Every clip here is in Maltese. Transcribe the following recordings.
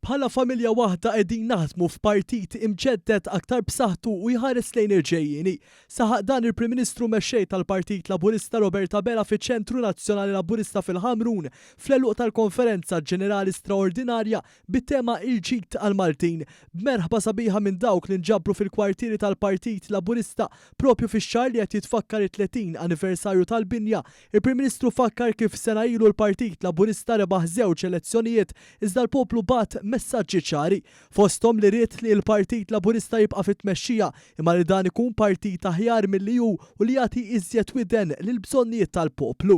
Bħala familja waħda qegħdin naħdmu f'partit imġeddet aktar b'saħħtu u jħares lejn il-ġejjieni. Saħaq dan il-Prim Ministru mexxej tal-Partit Laburista Robert Abela fiċ-Ċentru Nazzjonali Laburista fil-Ħamrun fl-għeluq tal-Konferenza Ġenerali Straordinarja bit-tema Il-ġid għal-Maltin. B'merħba sabiħa minn dawk li nġabru fil-kwartieri tal-Partit Laburista propju fix-xahar li qed jitfakkar it-30 anniversarju tal-binja, il-Prim Ministru fakkar kif sena ilu l-Partit Laburista rebaħ żewġ elezzjonijiet iżda l-poplu bat messaġġi ċari. Fosthom li ried li l-Partit Laburista jibqa' fit-tmexxija imma li dan ikun partit aħjar milli hu u li jagħti iżjed widen lil bżonnijiet tal-poplu.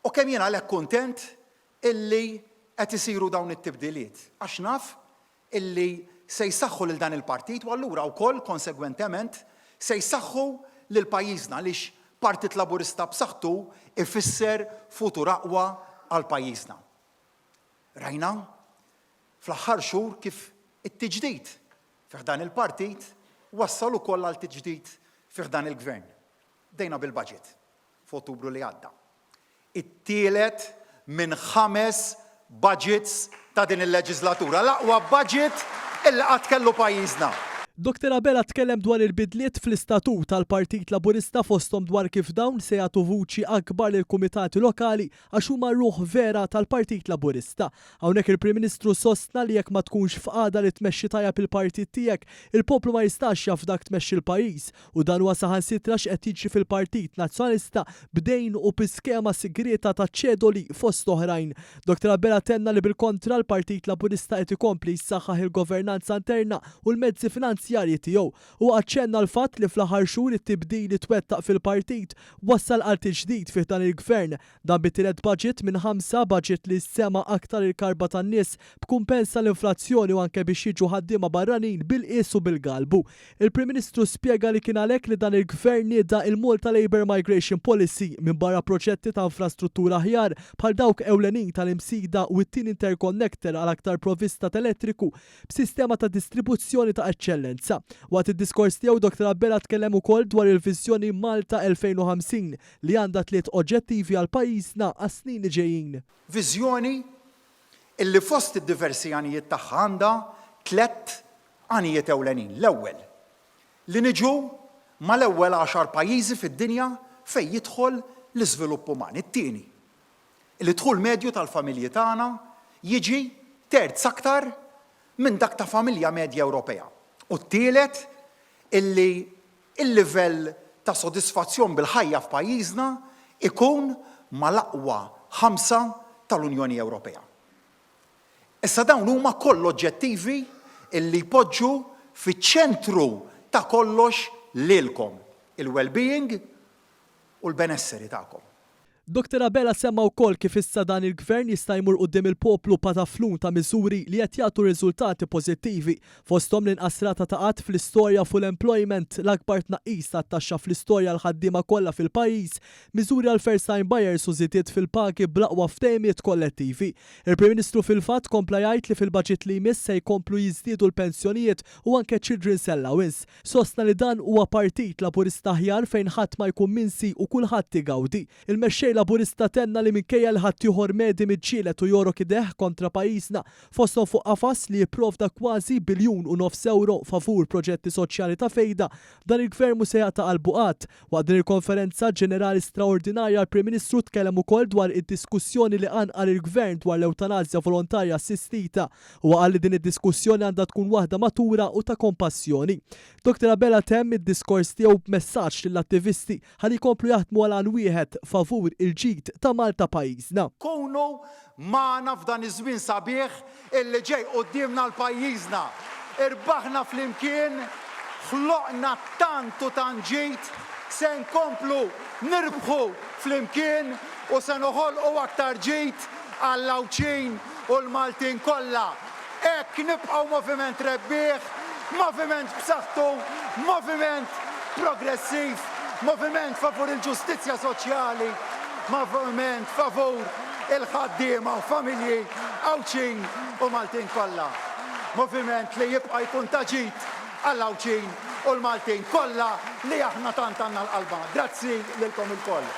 U kemm jien għalhekk kuntent illi qed isiru dawn it-tibdiliet għax naf illi se jsaħħu lil dan il-partit u allura wkoll konsegwentement se jsaħħu lil pajjiżna għaliex Partit Laburista b'saħħtu ifisser futur aqwa għal pajjiżna. Rajna fl-aħħar xhur kif it-tiġdid fih dan il-partit wassal ukoll għal tiġdid fih dan il-gvern. Bdejna bil-budget f'Ottubru li għadda. It-tielet minn 5 budgets ta' din il-leġislatura. L-aqwa budget illi qatt kellu pajjiżna. Dr. Abela tkellem dwar il-bidliet fl-istatut tal-Partit Laburista fosthom dwar kif dawn se jagħtu vuċi akbar lil kumitati lokali għax huma ruħ vera tal-Partit Laburista. Hawnhekk il-Prim Ministru sostna li jekk ma tkunx f'qagħda li tmexxi tajjeb il-partit tiegħek, il-poplu ma jistax jaf dak tmexxi l-pajjiż u dan huwa saħansitra x'qed jiġri fil-Partit Nazzjonalista b'dejn u b'iskema sigreta ta' ċedoli fost oħrajn. Dr. Abela tenna li bil-kontra l-Partit Laburista qed ikompli jsaħħaħ il-governanza interna u l-mezzi finanzjarji tiegħu u aċċenna l-fatt li fl-aħħar xhur it-tibdil li twettaq fil-partit wassal għal tiġdid fih dan il-gvern dan bit-tielet budget minn 5 budget li sema aktar il-karba tan-nies b'kumpensa l-inflazzjoni u anke biex jiġu ħaddiema barranin bil-qies u bil-galbu. Il-Prim Ministru spjega li kien għalhekk li dan il-gvern nieda il-Malta Labour Migration Policy minn barra proġetti ta' infrastruttura aħjar bħal dawk ewlenin tal-imsida u t-tin interconnector għal aktar provvista elettriku b'sistema ta' distribuzzjoni ta' eċċellenza. Waqt id-diskors tiegħu Dr. Abela tkellem ukoll dwar il-viżjoni Malta 2050 li għandha 3 oġġettivi għal pajjiżna għas-snin li ġejjin. Viżjoni illi fost id-diversi għanijiet tagħha għandha 3 għanijiet ewlenin. L-ewwel li niġu mal-ewwel 10 pajjiżi fid-dinja fejn jidħol l-iżvilupp uman. It-tieni li dħul medju tal-familji tagħna jiġi terz aktar minn dak ta' familja medja Ewropea. U t-tielet illi il-livell ta' sodisfazzjon bil-ħajja f'pajjiżna ikun mal-aqwa 5 tal-Unjoni Ewropea. Issa dawn huma koll oġġettivi illi jpoġġu fiċ-ċentru ta' kollox lilkom, il-well-being u l-benesseri tagħkom. Dr. Abela semma wkoll kif issa dan il-gvern jista' jmur quddiem il-poplu pataflun ta' miżuri li qed jagħtu riżultati pożittivi fosthom l-inqas rata ta' qatt fl-istorja full employment l-akbar tnaqqis tat-taxxa fl-istorja l-ħaddiema kollha fil-pajjiż, miżuri għal first time buyers u żidiet fil-pagi bl-aqwa ftehimiet kollettivi. Il-Prim Ministru fil-fatt kompla jgħid li fil-baġit li jmiss se jkomplu jiżdiedu l-pensjonijiet u anke children's allowance. Sostna li dan huwa partit Laburista aħjar fejn ħadd ma jkun minsi u kulħadd igawdi. Il-mexxej Laburista tenna li minkejja l-ħadd ieħor medi miġġieled u jorok ideħ kontra pajjiżna fosthom fuq qafas li jipprovda kważi €1.5 biljun favur proġetti soċjali ta' fejda, dan il-gvern mhux se jagħta' qalbu qatt. Waqt din il-konferenza ġenerali straordinarja l-Prim Ministru tkellem ukoll dwar id-diskussjoni li għal il-gvern dwar l-eutanazja volontarja assistita u qal li din id-diskussjoni għandha tkun waħda matura u ta' kompassjoni. Dr. Abela temm id-diskors tiegħu b'messaġġ lill-attivisti ħalli jkomplu jaħdmu għal għan wieħed favur il-ġid ta' Malta pajjiżna. Kunu magħna f'dan iż-żmien sabiħ illi ġej qudiemna l-pajjiżna. Irbaħna flimkien, ħloqna tant u tant ġid, se nkomplu nirbħu flimkien u se noħolqu aktar ġid għall-Lawċin u l-Maltin kollha. Hekk nibqgħu moviment rebbieħ, moviment b'saħħtu, moviment progressiv, moviment favur il-ġustizzja soċjali, moviment favur il-ħaddiema u familji Lawċin u Maltin kollha. Moviment li jibqa' jkun ta' ġid għall-Lawċin u l-Maltin kollha li aħna tant għandna l-qalba. Grazzi lilkom ilkoll.